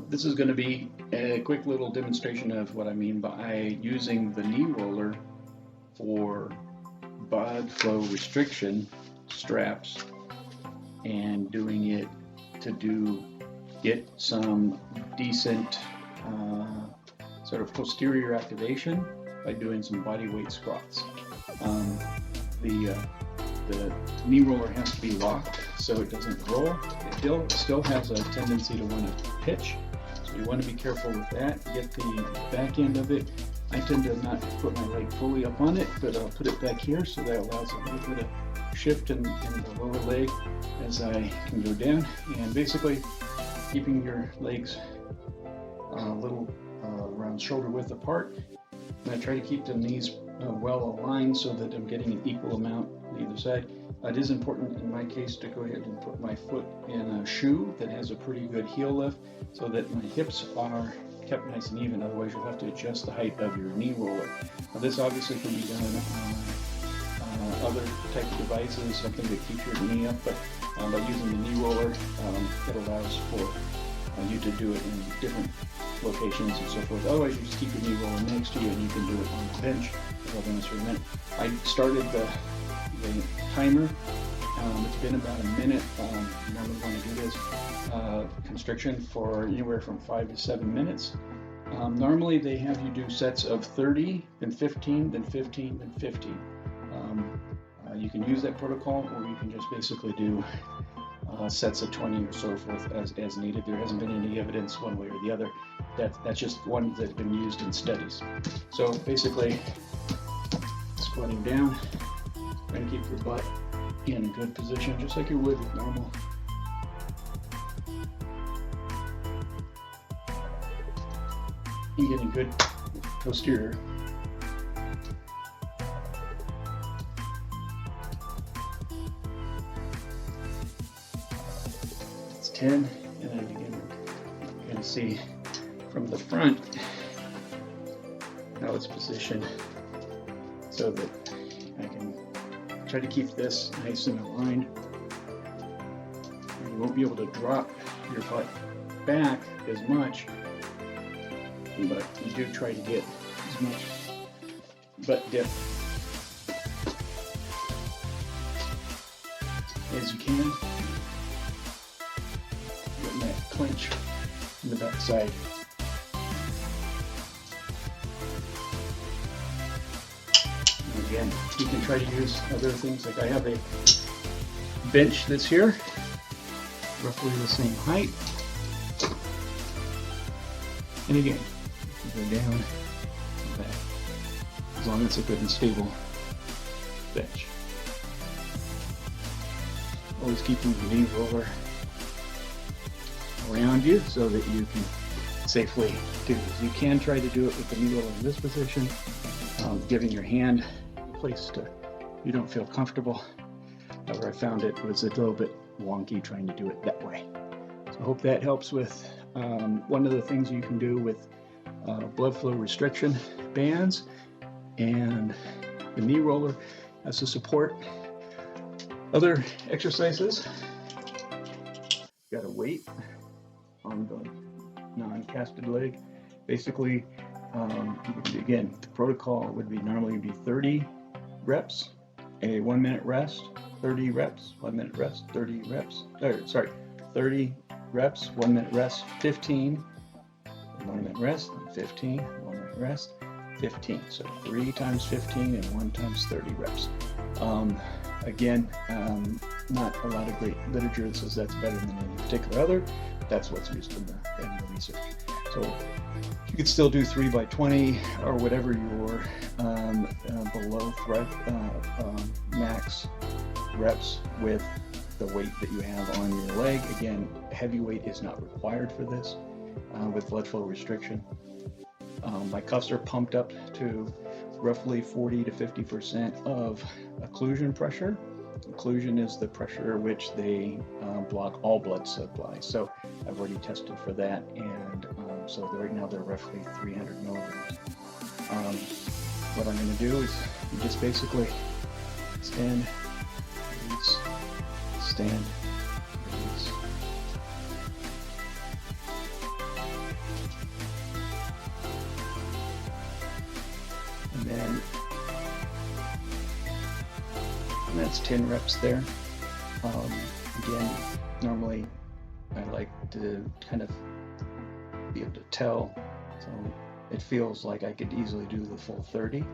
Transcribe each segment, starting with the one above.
This is going to be a quick little demonstration of what I mean by using the knee roller for blood flow restriction straps and doing it to get some decent sort of posterior activation by doing some body weight squats. The knee roller has to be locked so it doesn't roll. It still has a tendency to want to pitch, so you want to be careful with that. Get the back end of it. I tend to not put my leg fully up on it, but I'll put it back here so that allows a little bit of shift in the lower leg as I can go down, and basically keeping your legs a little around shoulder width apart. And I try to keep the knees well aligned so that I'm getting an equal amount on either side. It is important in my case to go ahead and put my foot in a shoe that has a pretty good heel lift so that my hips are kept nice and even. Otherwise you'll have to adjust the height of your knee roller. Now this obviously can be done on other type of devices, something to keep your knee up, but by using the knee roller it allows for you to do it in different locations and so forth. Otherwise you just keep your knee roller next to you and you can do it on the bench. I'll demonstrate in a minute. I started the timer. It's been about a minute. You normally want to do this constriction for anywhere from 5 to 7 minutes. Normally they have you do sets of 30, then 15, then 15, then 15. You can use that protocol, or you can just basically do sets of 20 or so forth as needed. There hasn't been any evidence one way or the other. That's just one that's been used in studies. So basically, squatting down, trying to keep your butt in a good position, just like you would with normal. And getting good posterior. It's 10, and then again, you're going to see from the front how it's positioned so that I can try to keep this nice and aligned. You won't be able to drop your butt back as much, but you do try to get as much butt dip as you can. Getting that clinch in the back side. Again, you can try to use other things, like I have a bench that's here, roughly the same height. And again, you go down and back, as long as it's a good and stable bench. Always keeping the knee roller around you so that you can safely do this. You can try to do it with the knee roller in this position, giving your hand place to you don't feel comfortable. However, I found it was a little bit wonky trying to do it that way. So I hope that helps with one of the things you can do with blood flow restriction bands and the knee roller as a support. Other exercises, got a weight on the non-casted leg. Basically, again, the protocol would be normally 30 reps, a 1 minute rest, 30 reps, 1 minute rest, 30 reps, 30 reps, 1 minute rest, 15, 1 minute rest, 15, 1 minute rest, 15. So 3 times 15 and 1 times 30 reps. Again, not a lot of great literature that says that's better than any particular other. That's what's used in the research. So you could still do 3 by 20 or whatever your below max reps with the weight that you have on your leg. Again, heavy weight is not required for this with blood flow restriction. My cuffs are pumped up to roughly 40 to 50% of occlusion pressure. Occlusion is the pressure at which they block all blood supply. So I've already tested for that, and so right now they're roughly 300 milligrams. What I'm going to do is you just basically stand, release, stand, release. And that's 10 reps there. Again, normally I like to kind of be able to tell, so it feels like I could easily do the full 30.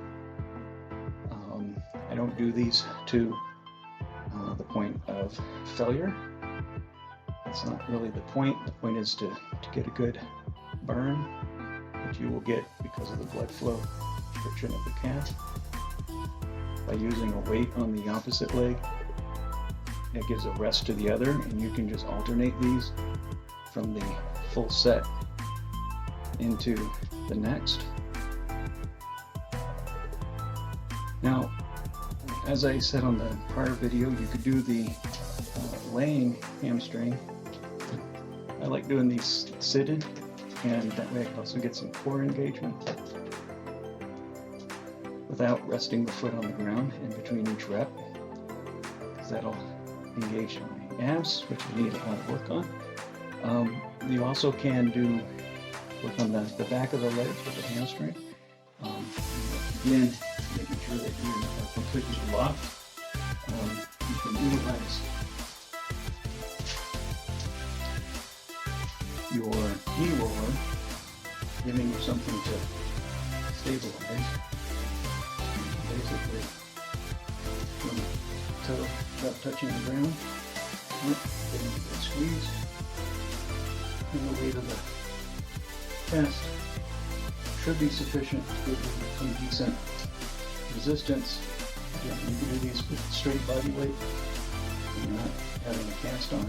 I don't do these to the point of failure. That's not really the point. The point is to get a good burn, which you will get because of the blood flow friction of the calf. By using a weight on the opposite leg, it gives a rest to the other, and you can just alternate these from the full set into the next. Now, as I said on the prior video, you could do the laying hamstring. I like doing these seated, and that way I can also get some core engagement without resting the foot on the ground in between each rep, because that'll engage my abs, which I need a lot of work on. You also can do work on the back of the legs with the hamstring. Again, making sure that you are completely locked. You can utilize your knee roller, giving you something to stabilize. Basically, from the toe without touching the ground, getting a good squeeze, and the weight of the chest should be sufficient to give you some decent resistance. Again, you can do these with straight body weight when you're not having a cast on.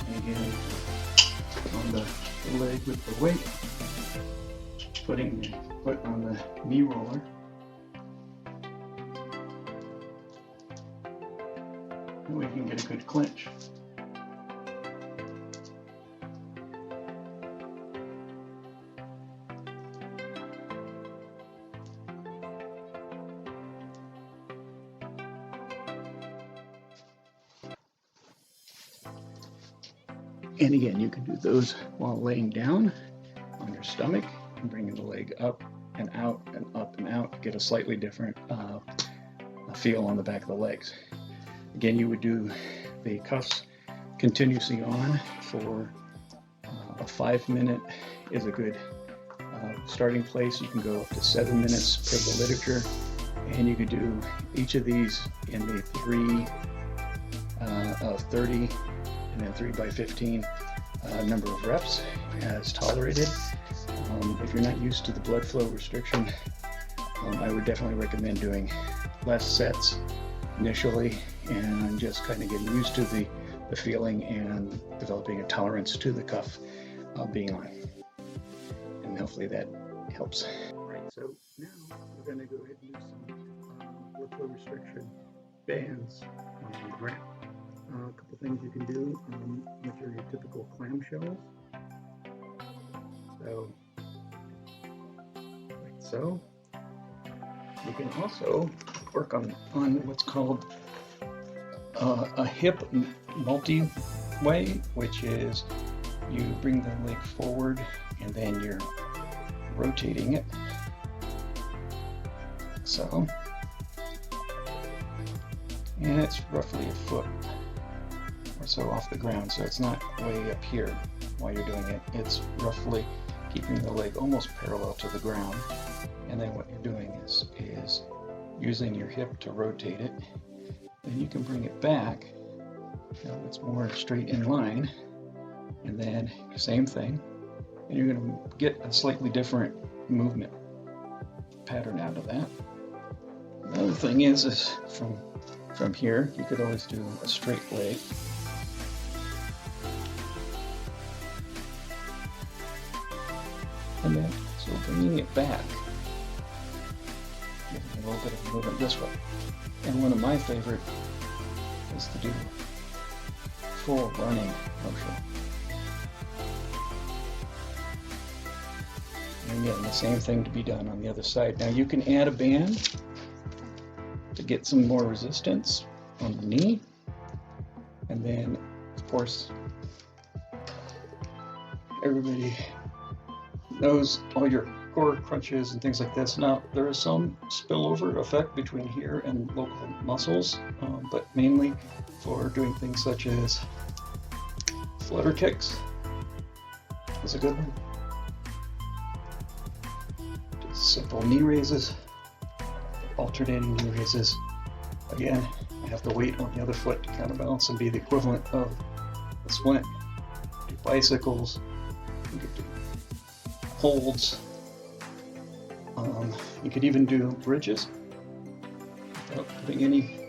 And again, on the leg with the weight, putting the foot on the knee roller. And we can get a good clinch. And again, you can do those while laying down on your stomach and bringing the leg up and out and up and out to get a slightly different feel on the back of the legs. Again, you would do the cuffs continuously on for a 5-minute is a good starting place. You can go up to 7 minutes per the literature, and you could do each of these in the 3 of 30 and then 3 by 15 number of reps as tolerated. If you're not used to the blood flow restriction, I would definitely recommend doing less sets initially and just kind of getting used to the feeling and developing a tolerance to the cuff being on. And hopefully that helps. Right, so now we're going to go ahead and do some blood flow restriction bands on the ground. A couple things you can do with your typical clamshells. So, like so. You can also work on what's called a hip multi-way, which is you bring the leg forward and then you're rotating it. So, and it's roughly a foot or so off the ground, so it's not way up here while you're doing it. It's roughly keeping the leg almost parallel to the ground, and then what you're doing is using your hip to rotate it. Then you can bring it back, now it's more straight in line, and then same thing, and you're going to get a slightly different movement pattern out of that. Another thing is from here, you could always do a straight leg. And then, so bringing it back, giving a little bit of movement this way. And one of my favorite is to do full running motion. And again, the same thing to be done on the other side. Now you can add a band to get some more resistance on the knee. And then, of course, everybody knows all your core crunches and things like this. Now, there is some spillover effect between here and local muscles, but mainly for doing things such as flutter kicks is a good one. Just simple knee raises, alternating knee raises. Again, I have the weight on the other foot to counterbalance and be the equivalent of the splint. Do bicycles, you could do holds. You could even do bridges without putting any